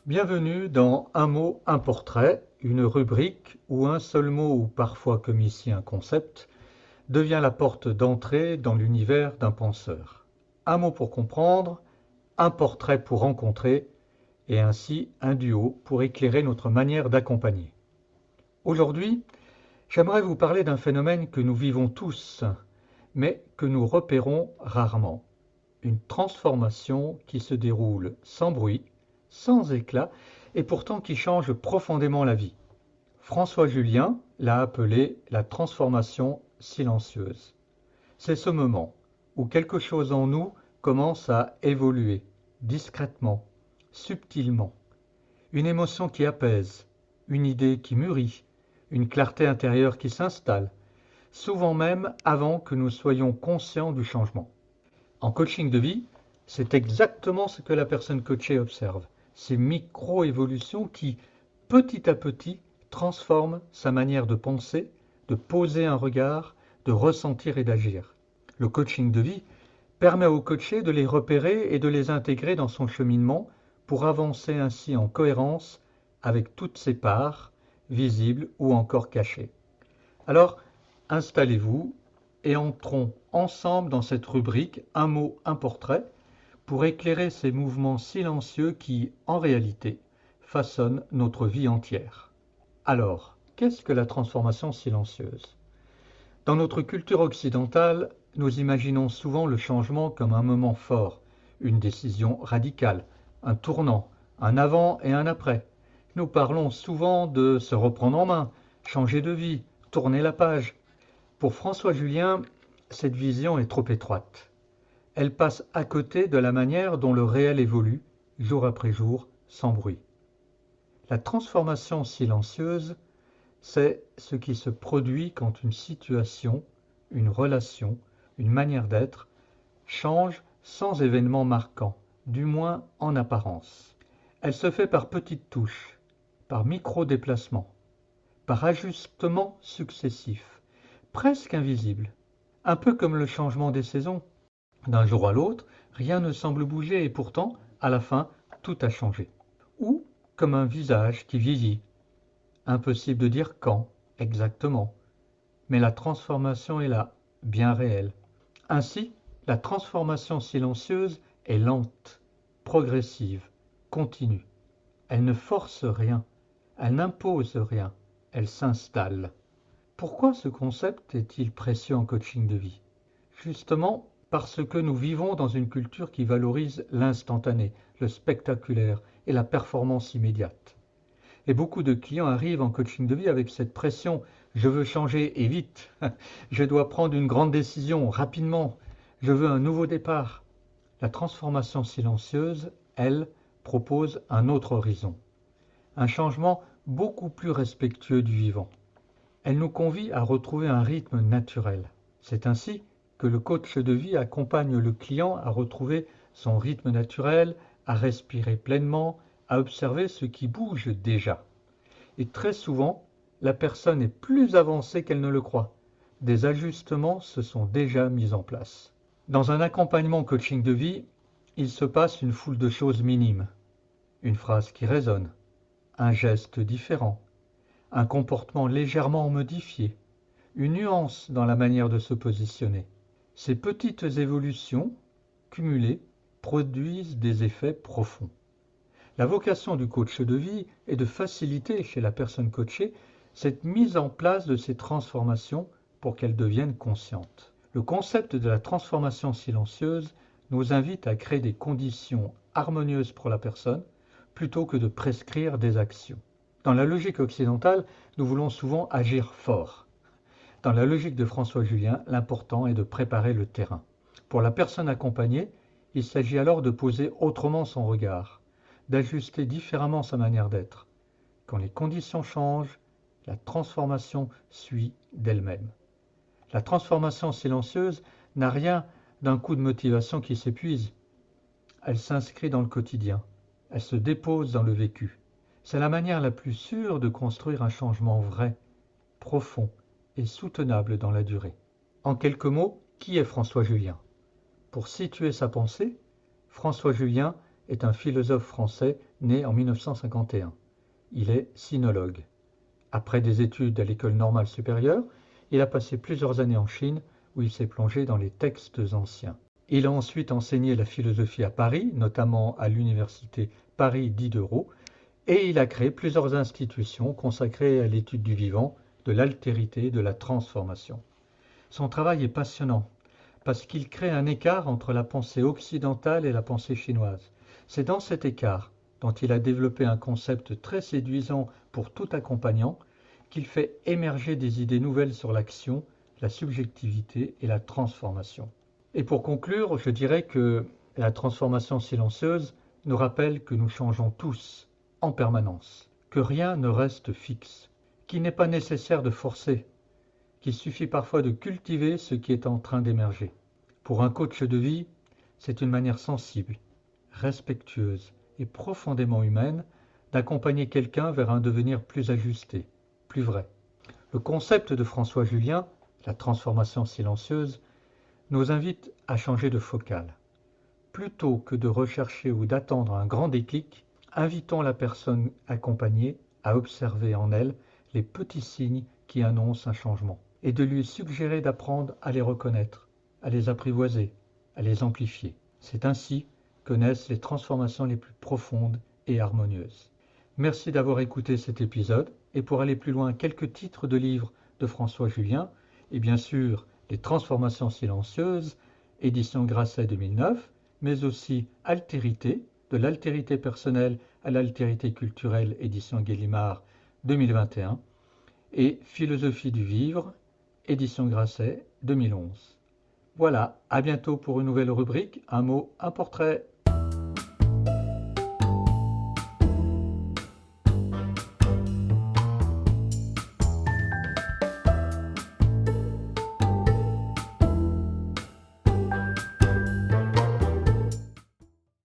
Bienvenue dans Un mot, un portrait, une rubrique où un seul mot ou parfois comme ici un concept devient la porte d'entrée dans l'univers d'un penseur. Un mot pour comprendre, un portrait pour rencontrer et ainsi un duo pour éclairer notre manière d'accompagner. Aujourd'hui, j'aimerais vous parler d'un phénomène que nous vivons tous, mais que nous repérons rarement. Une transformation qui se déroule sans bruit, sans éclat, et pourtant qui change profondément la vie. François Julien l'a appelée la transformation silencieuse. C'est ce moment où quelque chose en nous commence à évoluer, discrètement, subtilement. Une émotion qui apaise, une idée qui mûrit, une clarté intérieure qui s'installe, souvent même avant que nous soyons conscients du changement. En coaching de vie, c'est exactement ce que la personne coachée observe, ces micro-évolutions qui, petit à petit, transforment sa manière de penser, de poser un regard, de ressentir et d'agir. Le coaching de vie permet au coaché de les repérer et de les intégrer dans son cheminement pour avancer ainsi en cohérence avec toutes ses parts, visibles ou encore cachées. Alors, installez-vous et entrons ensemble dans cette rubrique Un mot, un portrait pour éclairer ces mouvements silencieux qui, en réalité, façonnent notre vie entière. Alors, qu'est-ce que la transformation silencieuse? Dans notre culture occidentale, nous imaginons souvent le changement comme un moment fort, une décision radicale, un tournant, un avant et un après. Nous parlons souvent de se reprendre en main, changer de vie, tourner la page. Pour François Julien, cette vision est trop étroite. Elle passe à côté de la manière dont le réel évolue, jour après jour, sans bruit. La transformation silencieuse, c'est ce qui se produit quand une situation, une relation, une manière d'être change sans événement marquant, du moins en apparence. Elle se fait par petites touches, par micro-déplacements, par ajustements successifs, presque invisibles, un peu comme le changement des saisons. D'un jour à l'autre, rien ne semble bouger et pourtant, à la fin, tout a changé. Ou comme un visage qui vieillit. Impossible de dire quand, exactement. Mais la transformation est là, bien réelle. Ainsi, la transformation silencieuse est lente, progressive, continue. Elle ne force rien, elle n'impose rien, elle s'installe. Pourquoi ce concept est-il précieux en coaching de vie? Justement parce que nous vivons dans une culture qui valorise l'instantané, le spectaculaire et la performance immédiate. Et beaucoup de clients arrivent en coaching de vie avec cette pression: je veux changer et vite, je dois prendre une grande décision rapidement, je veux un nouveau départ. La transformation silencieuse, elle, propose un autre horizon, un changement beaucoup plus respectueux du vivant. Elle nous convie à retrouver un rythme naturel. C'est ainsi que le coach de vie accompagne le client à retrouver son rythme naturel, à respirer pleinement, à observer ce qui bouge déjà. Et très souvent, la personne est plus avancée qu'elle ne le croit. Des ajustements se sont déjà mis en place. Dans un accompagnement coaching de vie, il se passe une foule de choses minimes. Une phrase qui résonne, un geste différent, un comportement légèrement modifié, une nuance dans la manière de se positionner. Ces petites évolutions, cumulées, produisent des effets profonds. La vocation du coach de vie est de faciliter chez la personne coachée cette mise en place de ces transformations pour qu'elles deviennent conscientes. Le concept de la transformation silencieuse nous invite à créer des conditions harmonieuses pour la personne plutôt que de prescrire des actions. Dans la logique occidentale, nous voulons souvent agir fort. Dans la logique de François Julien, l'important est de préparer le terrain. Pour la personne accompagnée, il s'agit alors de poser autrement son regard, d'ajuster différemment sa manière d'être. Quand les conditions changent, la transformation suit d'elle-même. La transformation silencieuse n'a rien d'un coup de motivation qui s'épuise. Elle s'inscrit dans le quotidien, elle se dépose dans le vécu. C'est la manière la plus sûre de construire un changement vrai, profond et soutenable dans la durée. En quelques mots, qui est François Julien? Pour situer sa pensée, François Julien est un philosophe français né en 1951. Il est sinologue. Après des études à l'École normale supérieure, il a passé plusieurs années en Chine où il s'est plongé dans les textes anciens. Il a ensuite enseigné la philosophie à Paris, notamment à l'université Paris Diderot, et il a créé plusieurs institutions consacrées à l'étude du vivant, de l'altérité, de la transformation. Son travail est passionnant parce qu'il crée un écart entre la pensée occidentale et la pensée chinoise. C'est dans cet écart, dont il a développé un concept très séduisant pour tout accompagnant, qu'il fait émerger des idées nouvelles sur l'action, la subjectivité et la transformation. Et pour conclure, je dirais que la transformation silencieuse nous rappelle que nous changeons tous, en permanence, que rien ne reste fixe, qu'il n'est pas nécessaire de forcer, qu'il suffit parfois de cultiver ce qui est en train d'émerger. Pour un coach de vie, c'est une manière sensible, respectueuse et profondément humaine d'accompagner quelqu'un vers un devenir plus ajusté, plus vrai. Le concept de François Julien, la transformation silencieuse, nous invite à changer de focale. Plutôt que de rechercher ou d'attendre un grand déclic, invitons la personne accompagnée à observer en elle les petits signes qui annoncent un changement et de lui suggérer d'apprendre à les reconnaître, à les apprivoiser, à les amplifier. C'est ainsi que naissent les transformations les plus profondes et harmonieuses. Merci d'avoir écouté cet épisode et pour aller plus loin, quelques titres de livres de François Julien et bien sûr Les transformations silencieuses, édition Grasset 2009, mais aussi Altérité, de l'altérité personnelle à l'altérité culturelle, édition Gallimard 2021, et Philosophie du vivre, édition Grasset 2011. Voilà, à bientôt pour une nouvelle rubrique, un mot, un portrait.